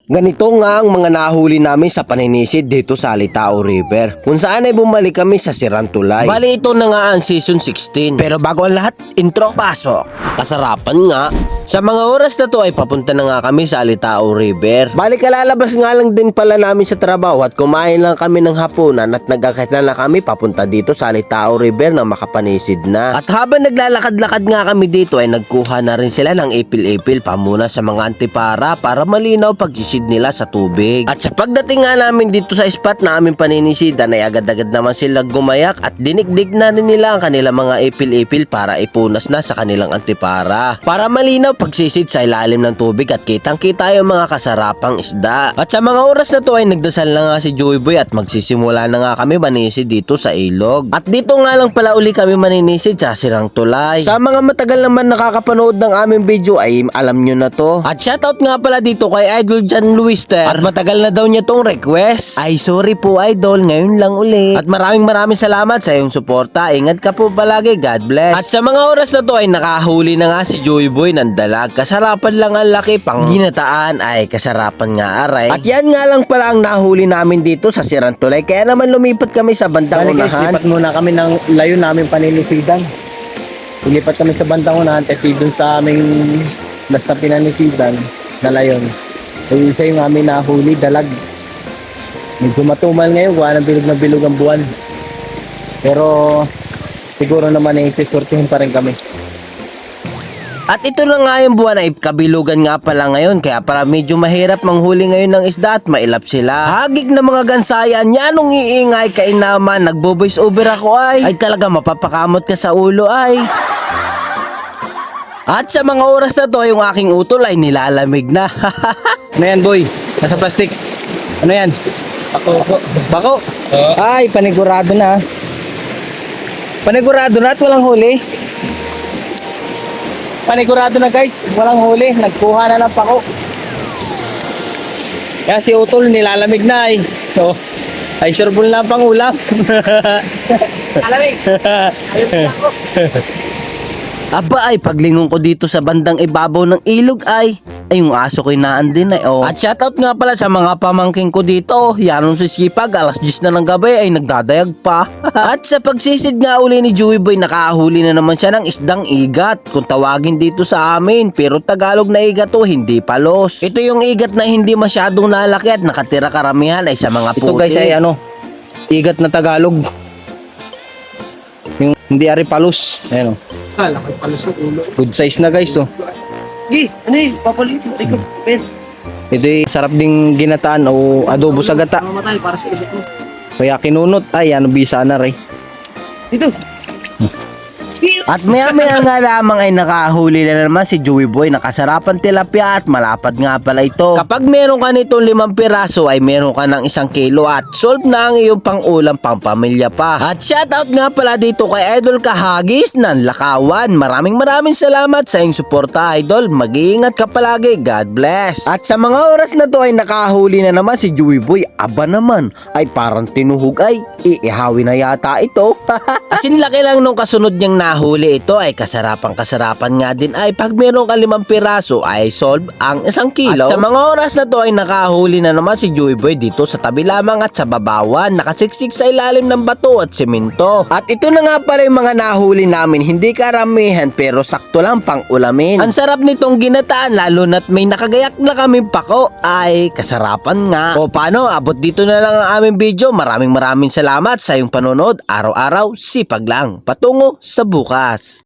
Ganito nga ang mga nahuli namin sa paninisid dito sa Alitao River, kung saan ay bumalik kami sa Sirantulay. Bali ito na nga ang season 16. Pero bago ang lahat, intro, pasok. Kasarapan nga. Sa mga oras na to ay papunta na nga kami sa Alitao River. Bali kalalabas nga lang din pala namin sa trabaho at kumain lang kami ng hapunan at nagkakit na kami papunta dito sa Alitao River na makapanisid na. At habang naglalakad-lakad nga kami dito ay nagkuha na rin sila ng ipil-ipil pamuna sa mga antipara para malinaw pagsisid nila sa tubig. At sa pagdating nga namin dito sa spot na aming paninisidan ay agad-agad naman sila gumayak at dinikdik na rin nila ang kanilang mga ipil-ipil para ipunas na sa kanilang antipara. Para malinaw pagsisid sa ilalim ng tubig at kitang-kita yung mga kasarapang isda. At sa mga oras na to ay nagdasal na nga si Joey Boy at magsisimula na nga kami manisid dito sa ilog. At dito nga lang pala uli kami maninisid sa Sirantulay. Sa mga matagal naman nakakapanood ng aming video ay alam nyo na to. At shoutout nga pala dito kay Idol John Luister. At matagal na daw niya tong request. Ay sorry po Idol, ngayon lang uli. At maraming salamat sa iyong suporta. Ingat ka po palagi, God bless. At sa mga oras na to ay nakahuli na nga si Joey Boy ng dalag. Kasarapan lang ang laki, pang ginataan ay kasarapan nga aray. At yan nga lang pala ang nahuli namin dito sa Sirantulay. Kaya naman lumipat kami sa bandang unahan. Lipat muna kami ng layo namin paninisidan. Ilipat kami sa bandang unahan kasi dun sa aming basta pinanisidan na layon. Ay isa yung aming nahuli, dalag. Medyo matumal ngayon, gawa ng bilog na bilog ang buwan. Pero siguro naman ay sisurtihin pa rin kami. At ito na nga yung buwan ay kabilugan nga pala ngayon kaya para medyo mahirap manghuli ngayon ng isda at mailap sila. Hagik na mga gansayan, yanong iingay kainaman, nagbo-voice over ako ay talaga mapapakamot ka sa ulo ay. At sa mga oras na to yung aking utol ay nilalamig na. Ano yan boy? Nasa plastic. Ano yan? Bako. Bako? Ay, panigurado na. Panigurado na at walang huli. Panigurado na guys, walang huli. Nagkuha na ng pako. Kaya si utol nilalamig na ay. So, ay sure full na pang ulam. Alamig. Aba ay paglingon ko dito sa bandang ibabaw ng ilog ay yung aso ko inaan din ay oh. At shoutout nga pala sa mga pamangking ko dito. Yaron si Sipag, alas 10 na ng gabi ay nagdadayag pa. At sa pagsisid nga uli ni Joey Boy, nakahuli na naman siya ng isdang igat. Kung tawagin dito sa amin, pero Tagalog na igat to, hindi palos. Ito yung igat na hindi masyadong lalaki at nakatira karamihan ay sa mga puti. Ito guys ay ano, igat na Tagalog. Yung hindi ari palos. Ayan o. Laki pala sa ulo. Good size na guys oh. Gi, ano eh, papalit mo. Ikaw, pen. Ito yung sarap ding ginataan o adobo sa gata. Mamatay para sa isip mo. Kaya kinunot ay ano bisa na rin. Dito. At maya-maya nga lamang ay nakahuli na naman si Joey Boy, nakasarapan tilapia at malapad nga pala ito. Kapag meron ka nitong 5 piraso ay meron ka ng 1 kilo at solve na ang iyong pang-ulam pang pamilya pa. At shoutout nga pala dito kay Idol Kahagis ng Lakawan. Maraming salamat sa iyong suporta Idol. Mag-iingat ka palagi, God bless. At sa mga oras na to ay nakahuli na naman si Joey Boy. Aba naman ay parang tinuhog ay iihawi na yata ito. Asin laki lang nung kasunod niyang nahuli ito ay kasarapan nga din ay pag meron ka 5 piraso ay solve ang 1 kilo. At sa mga oras na to ay nakahuli na naman si Joey Boy dito sa tabi lamang at sa babawan, nakasiksik sa ilalim ng bato at semento. At ito na nga pala yung mga nahuli namin, hindi karamihan pero sakto lang pang ulamin. Ang sarap nitong ginataan lalo na't may nakagayak na kami pako ay kasarapan nga. O paano, abot dito na lang ang aming video. Maraming salamat sa iyong panonood. Araw-araw sipag lang patungo sa bukas.